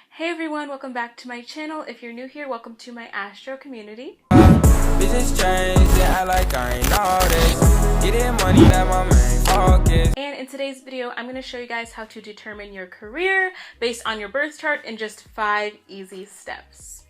Hey everyone, welcome back to my channel. If you're new here, welcome to my Astro community. Business change, they act like I ain't all this. Getting money, that my main focus. And in today's video, I'm going to show you guys how to determine your career based on your birth chart in just 5 easy steps.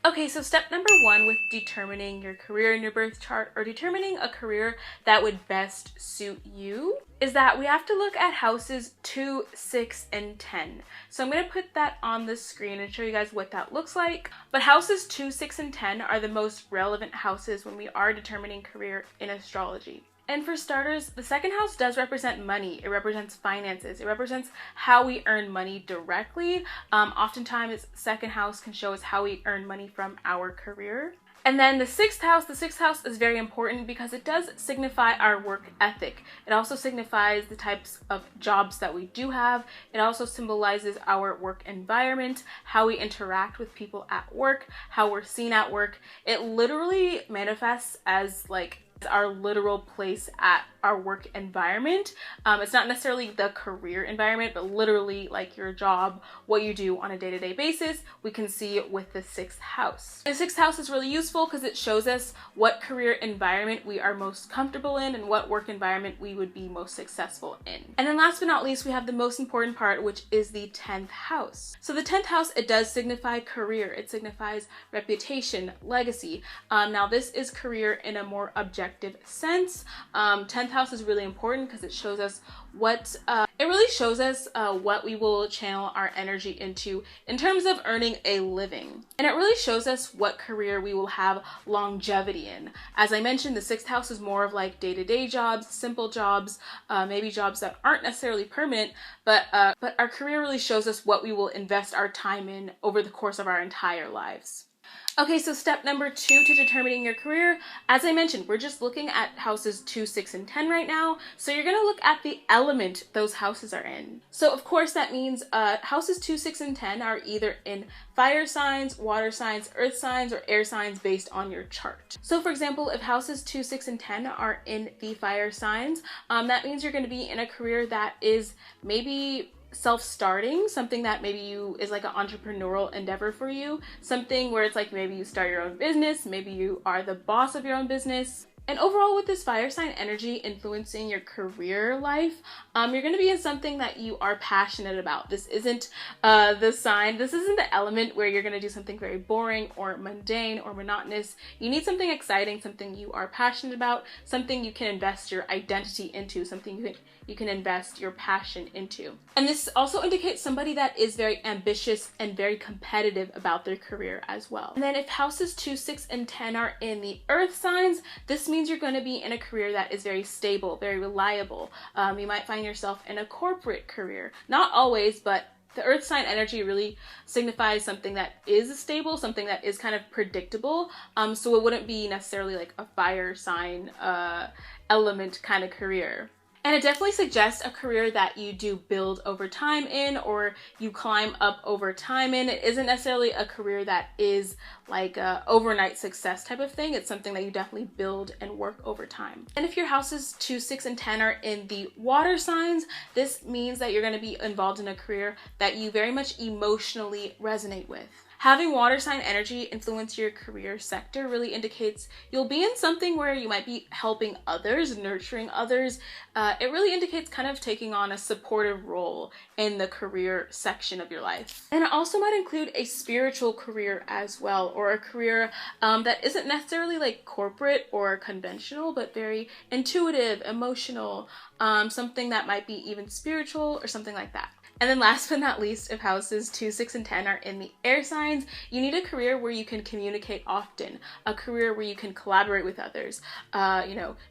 Okay, so step number 1 with determining your career in your birth chart, or determining a career that would best suit you, is that we have to look at houses 2, 6, and 10. So I'm going to put that on the screen and show you guys what that looks like. But houses 2, 6, and 10 are the most relevant houses when we are determining career in astrology. And for starters, the second house does represent money. It represents finances. It represents how we earn money directly. Oftentimes, second house can show us how we earn money from our career. And then the sixth house is very important because it does signify our work ethic. It also signifies the types of jobs that we do have. It also symbolizes our work environment, how we interact with people at work, how we're seen at work. It literally manifests as like our literal place at our work environment. It's not necessarily the career environment, but literally like your job, what you do on a day-to-day basis, we can see with the sixth house. The sixth house is really useful because it shows us what career environment we are most comfortable in and what work environment we would be most successful in. And then last but not least, we have the most important part, which is the 10th house. So the 10th house, it does signify career. It signifies reputation, legacy. Now this is career in a more objective sense. 10th house is really important because it shows us what what we will channel our energy into in terms of earning a living. And it really shows us what career we will have longevity in. As I mentioned, the sixth house is more of like day-to-day jobs, simple jobs, maybe jobs that aren't necessarily permanent, but our career really shows us what we will invest our time in over the course of our entire lives. Okay, so step number 2 to determining your career. As I mentioned, we're just looking at houses 2, 6, and 10 right now. So you're gonna look at the element those houses are in. So of course that means houses 2, 6, and 10 are either in fire signs, water signs, earth signs, or air signs based on your chart. So for example, if houses 2, 6, and 10 are in the fire signs, that means you're gonna be in a career that is maybe self-starting, something that maybe is like an entrepreneurial endeavor for you, something where it's like maybe you start your own business, maybe you are the boss of your own business. And overall, with this fire sign energy influencing your career life, you're going to be in something that you are passionate about. This isn't this isn't the element where you're going to do something very boring or mundane or monotonous. You need something exciting, something you are passionate about, something you can invest your identity into, something you can invest your passion into. And this also indicates somebody that is very ambitious and very competitive about their career as well. And then if houses 2, 6, and 10 are in the earth signs, this means you're going to be in a career that is very stable, very reliable. You might find yourself in a corporate career. Not always, but the earth sign energy really signifies something that is stable, something that is kind of predictable. So it wouldn't be necessarily like a fire sign element kind of career. And it definitely suggests a career that you do build over time in, or you climb up over time in. It isn't necessarily a career that is like a overnight success type of thing. It's something that you definitely build and work over time. And if your houses 2, 6, and 10 are in the water signs, this means that you're going to be involved in a career that you very much emotionally resonate with. Having water sign energy influence your career sector really indicates you'll be in something where you might be helping others, nurturing others. It really indicates kind of taking on a supportive role in the career section of your life. And it also might include a spiritual career as well, or a career that isn't necessarily like corporate or conventional, but very intuitive, emotional, something that might be even spiritual or something like that. And then last but not least, if houses 2, 6, and 10 are in the air signs, you need a career where you can communicate often, a career where you can collaborate with others,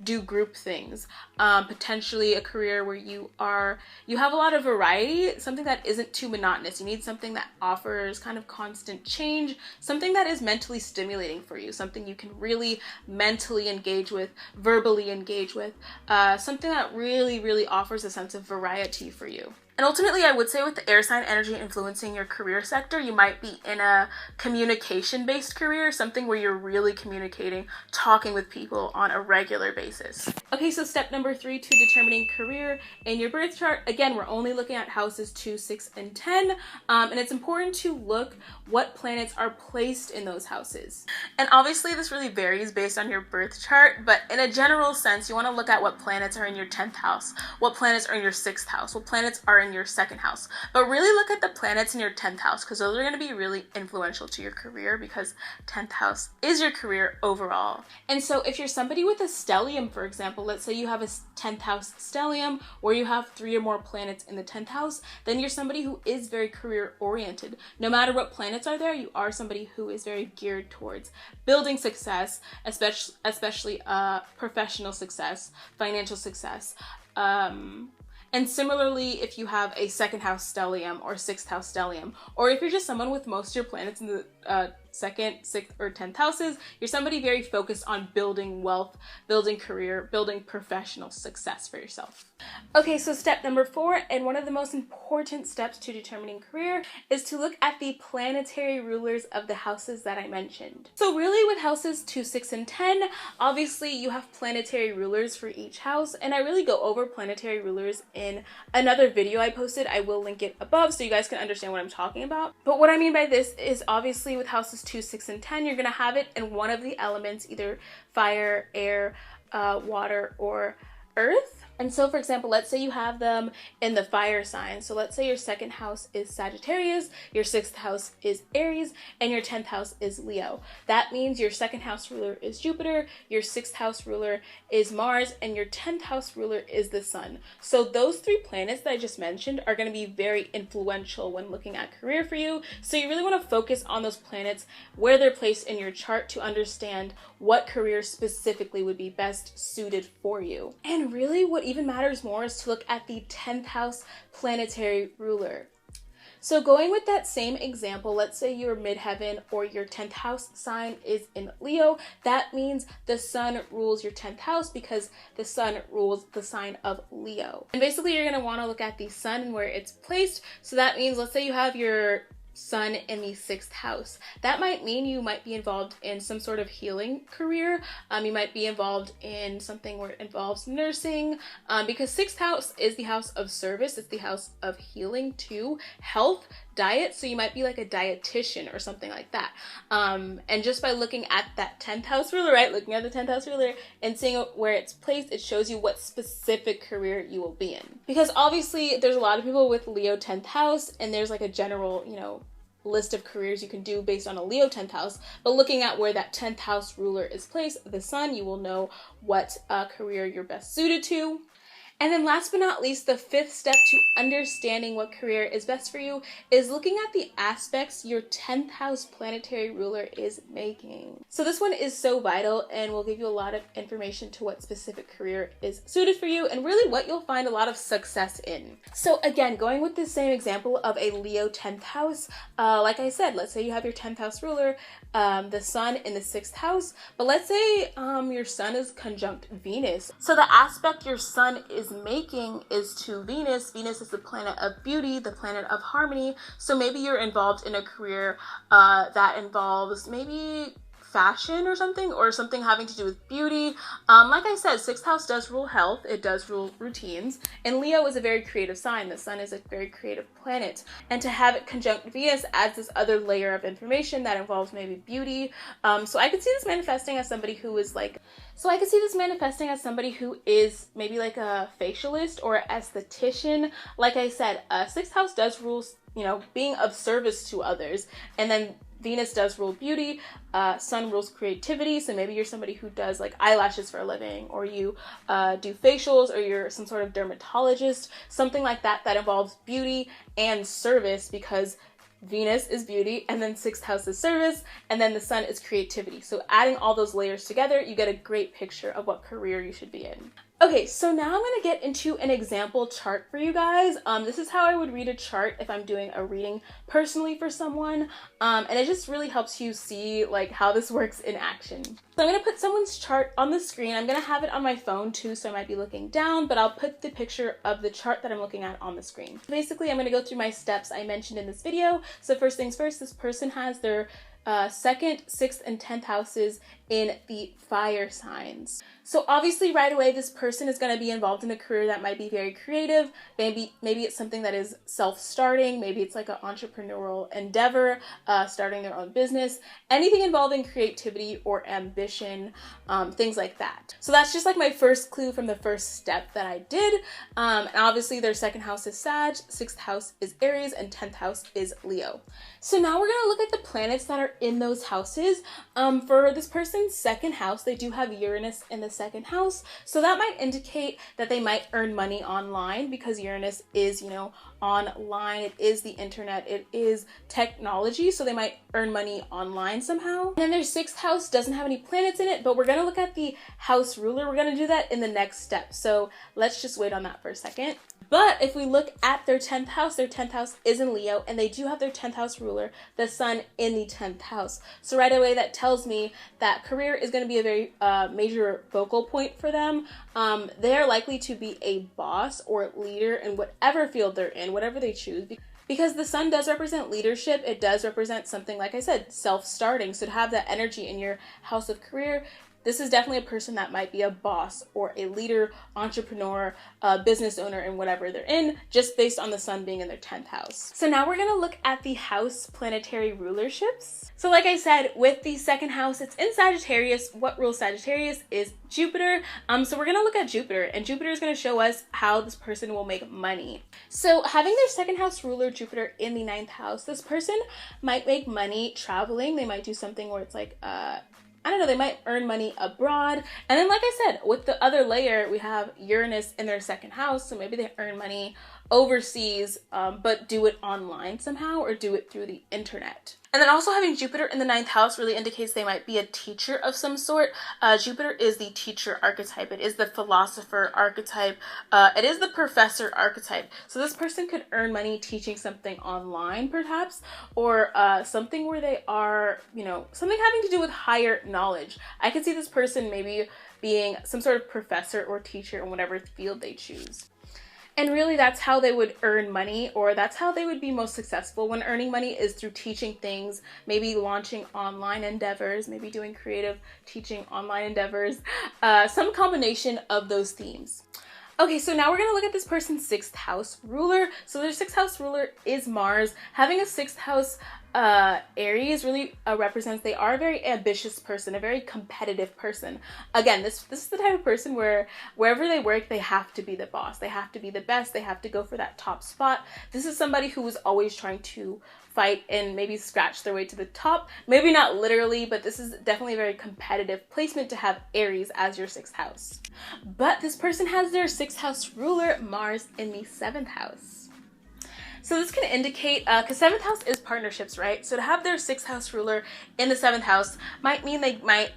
do group things, potentially a career where you have a lot of variety, something that isn't too monotonous. You need something that offers kind of constant change, something that is mentally stimulating for you, something you can really mentally engage with, verbally engage with, something that really, really offers a sense of variety for you. And ultimately, I would say with the air sign energy influencing your career sector, you might be in a communication-based career, something where you're really communicating, talking with people on a regular basis. Okay, so step number 3 to determining career in your birth chart. Again, we're only looking at houses 2, 6, and 10, and it's important to look what planets are placed in those houses. And obviously, this really varies based on your birth chart, but in a general sense, you want to look at what planets are in your 10th house, what planets are in your 6th house, what planets are in your 2nd house. But really look at the planets in your 10th house, because those are going to be really influential to your career, because 10th house is your career overall. And so if you're somebody with a stellium, for example, let's say you have a 10th house stellium where you have 3 or more planets in the 10th house, then you're somebody who is very career oriented. No matter what planets are there, you are somebody who is very geared towards building success, especially professional success, financial success. And similarly, if you have a 2nd house stellium or 6th house stellium, or if you're just someone with most of your planets in the 2nd, 6th, or 10th houses, you're somebody very focused on building wealth, building career, building professional success for yourself. Okay, so step number 4, and one of the most important steps to determining career, is to look at the planetary rulers of the houses that I mentioned. So really with houses 2, 6, and 10, obviously you have planetary rulers for each house, and I really go over planetary rulers in another video I posted. I will link it above so you guys can understand what I'm talking about. But what I mean by this is obviously with houses 2, 6, and 10, you're going to have it in one of the elements, either fire, air, water, or earth. And so, for example, let's say you have them in the fire sign. So let's say your 2nd house is Sagittarius, your 6th house is Aries, and your 10th house is Leo. That means your 2nd house ruler is Jupiter, your 6th house ruler is Mars, and your 10th house ruler is the Sun. So those 3 planets that I just mentioned are going to be very influential when looking at career for you. So you really want to focus on those planets, where they're placed in your chart, to understand what career specifically would be best suited for you. And really what even matters more is to look at the 10th house planetary ruler. So going with that same example, let's say your midheaven or your 10th house sign is in Leo. That means the sun rules your 10th house because the sun rules the sign of Leo. And basically you're going to want to look at the sun and where it's placed. So that means, let's say you have your sun in the 6th house. That might mean you might be involved in some sort of healing career. You might be involved in something where it involves nursing, because 6th house is the house of service. It's the house of healing too, health, diet. So you might be like a dietitian or something like that. And just by looking at that 10th house ruler, right? Looking at the 10th house ruler and seeing where it's placed, it shows you what specific career you will be in. Because obviously there's a lot of people with Leo 10th house, and there's like a general, list of careers you can do based on a Leo 10th house, but looking at where that 10th house ruler is placed, the sun, you will know what career you're best suited to. And then last but not least, the 5th step to understanding what career is best for you is looking at the aspects your 10th house planetary ruler is making. So this one is so vital and will give you a lot of information to what specific career is suited for you and really what you'll find a lot of success in. So again, going with the same example of a Leo 10th house, like I said, let's say you have your 10th house ruler, the sun in the 6th house, but let's say your sun is conjunct Venus. So the aspect your sun is making is to Venus. Venus is the planet of beauty, the planet of harmony. So maybe you're involved in a career that involves maybe fashion or something having to do with beauty. Like I said, 6th house does rule health, it does rule routines, and Leo is a very creative sign. The sun is a very creative planet, and to have it conjunct Venus adds this other layer of information that involves maybe beauty. So I could see this manifesting as somebody who is maybe like a facialist or an esthetician. Like I said, 6th house does rule, being of service to others, and then Venus does rule beauty, sun rules creativity, so maybe you're somebody who does like eyelashes for a living, or you do facials, or you're some sort of dermatologist, something like that that involves beauty and service, because Venus is beauty, and then 6th house is service, and then the sun is creativity. So adding all those layers together, you get a great picture of what career you should be in. Okay, so now I'm going to get into an example chart for you guys. This is how I would read a chart if I'm doing a reading personally for someone. And it just really helps you see like how this works in action. So I'm going to put someone's chart on the screen. I'm going to have it on my phone too, so I might be looking down, but I'll put the picture of the chart that I'm looking at on the screen. Basically, I'm going to go through my steps I mentioned in this video. So first things first, this person has their 2nd, 6th, and 10th houses in the fire signs. So obviously right away this person is going to be involved in a career that might be very creative. Maybe it's something that is self-starting. Maybe it's like an entrepreneurial endeavor, starting their own business, anything involving creativity or ambition, things like that. So that's just like my first clue from the first step that I did. And obviously their 2nd house is Sag, 6th house is Aries, and 10th house is Leo. So now we're going to look at the planets that are in those houses. For this person's 2nd house, they do have Uranus in the 2nd house. So that might indicate that they might earn money online, because Uranus is, you know, online. It is the internet. It is technology. So they might earn money online somehow. And then their 6th house doesn't have any planets in it, but we're going to look at the house ruler. We're going to do that in the next step. So let's just wait on that for a second. But if we look at their 10th house is in Leo, and they do have their 10th house ruler, the sun, in the 10th house. So right away that tells me that career is going to be a very major focal point for them. They are likely to be a boss or leader in whatever field they're in, whatever they choose. Because the sun does represent leadership, it does represent something, like I said, self-starting. So to have that energy in your house of career, this is definitely a person that might be a boss or a leader, entrepreneur, business owner in whatever they're in, just based on the sun being in their 10th house. So now we're going to look at the house planetary rulerships. So like I said, with the 2nd house, it's in Sagittarius. What rules Sagittarius is Jupiter. So we're going to look at Jupiter, and Jupiter is going to show us how this person will make money. So having their 2nd house ruler, Jupiter, in the 9th house, this person might make money traveling. They might do something where it's like, I don't know, they might earn money abroad. And then, like I said, with the other layer, we have Uranus in their 2nd house. So maybe they earn money overseas, but do it online somehow, or do it through the internet. And then also having Jupiter in the 9th house really indicates they might be a teacher of some sort. Jupiter is the teacher archetype. It is the philosopher archetype. It is the professor archetype. So this person could earn money teaching something online perhaps, or something where they are, you know, something having to do with higher knowledge. I could see this person maybe being some sort of professor or teacher in whatever field they choose. And really that's how they would earn money, or that's how they would be most successful when earning money, is through teaching things, maybe launching online endeavors, maybe doing creative teaching online endeavors, some combination of those themes. Okay, so now we're going to look at this person's 6th house ruler. So their 6th house ruler is Mars. Having a 6th house Aries really represents they are a very ambitious person, a very competitive person. Again, this is the type of person where wherever they work, they have to be the boss. They have to be the best. They have to go for that top spot. This is somebody who is always trying to fight and maybe scratch their way to the top. Maybe not literally, but this is definitely a very competitive placement to have Aries as your 6th house. But this person has their 6th house ruler, Mars, in the 7th house. So this can indicate, because 7th house is partnerships, right? So to have their 6th house ruler in the 7th house might mean they might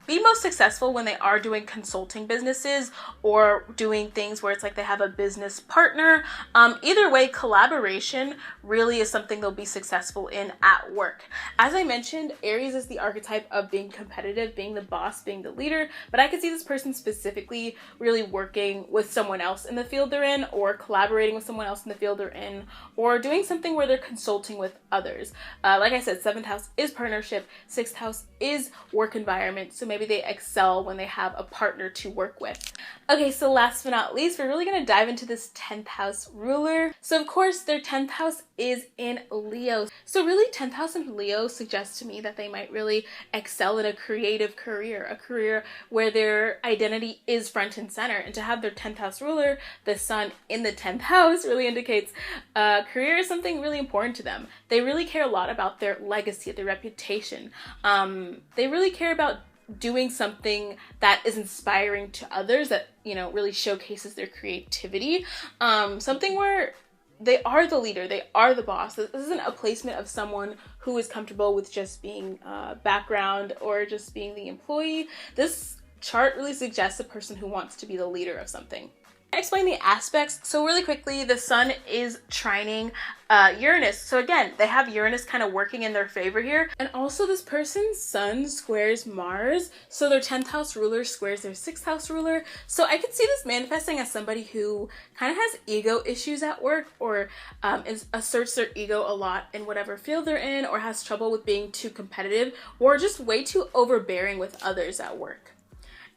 be most successful when they are doing consulting businesses or doing things where it's like they have a business partner. Either way, collaboration really is something they'll be successful in at work. As I mentioned, Aries is the archetype of being competitive, being the boss, being the leader, but I could see this person specifically really working with someone else in the field they're in, or collaborating with someone else in the field they're in, or doing something where they're consulting with others. Like I said, 7th house is partnership, 6th house is work environment, so maybe they excel when they have a partner to work with. Okay, so last but not least, we're really going to dive into this 10th house ruler. So of course, their 10th house is in Leo. So really, 10th house in Leo suggests to me that they might really excel in a creative career, a career where their identity is front and center. And to have their 10th house ruler, the sun, in the 10th house really indicates career is something really important to them. They really care a lot about their legacy, their reputation. They really care about doing something that is inspiring to others, that, you know, really showcases their creativity. Something where they are the leader, they are the boss. This isn't a placement of someone who is comfortable with just being background or just being the employee. This chart really suggests a person who wants to be the leader of something. I explain the aspects. So really quickly, the sun is trining Uranus. So again, they have Uranus kind of working in their favor here. And also this person's sun squares Mars. So their 10th house ruler squares their 6th house ruler. So I could see this manifesting as somebody who kind of has ego issues at work, or asserts their ego a lot in whatever field they're in, or has trouble with being too competitive, or just way too overbearing with others at work.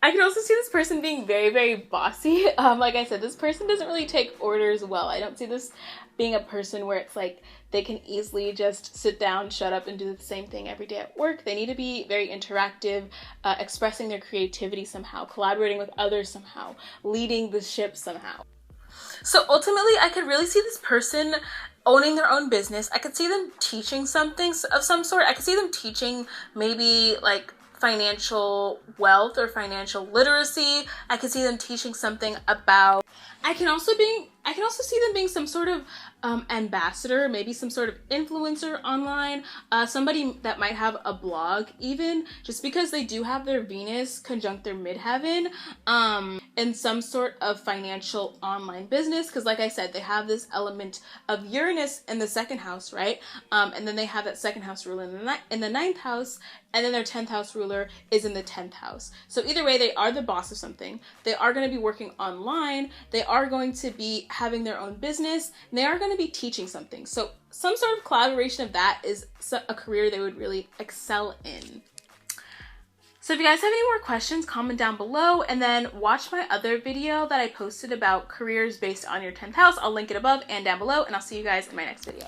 I can also see this person being very, very bossy. Like I said, this person doesn't really take orders well. I don't see this being a person where it's like they can easily just sit down, shut up, and do the same thing every day at work. They need to be very interactive, expressing their creativity somehow, collaborating with others somehow, leading the ship somehow. So ultimately, I could really see this person owning their own business. I could see them teaching something of some sort. I could see them teaching maybe like financial wealth or financial literacy. I could see them teaching something about, I can also see them being some sort of ambassador, maybe some sort of influencer online, somebody that might have a blog even, just because they do have their Venus conjunct their midheaven, in some sort of financial online business, because like I said, they have this element of Uranus in the 2nd house, right? And then they have that 2nd house ruler in the 9th house, and then their 10th house ruler is in the 10th house. So either way, they are the boss of something. They are going to be working online. They are going to be having their own business, and they are going to be teaching something. So some sort of collaboration of that is a career they would really excel in. So if you guys have any more questions, comment down below, and then watch my other video that I posted about careers based on your 10th house. I'll link it above and down below, and I'll see you guys in my next video.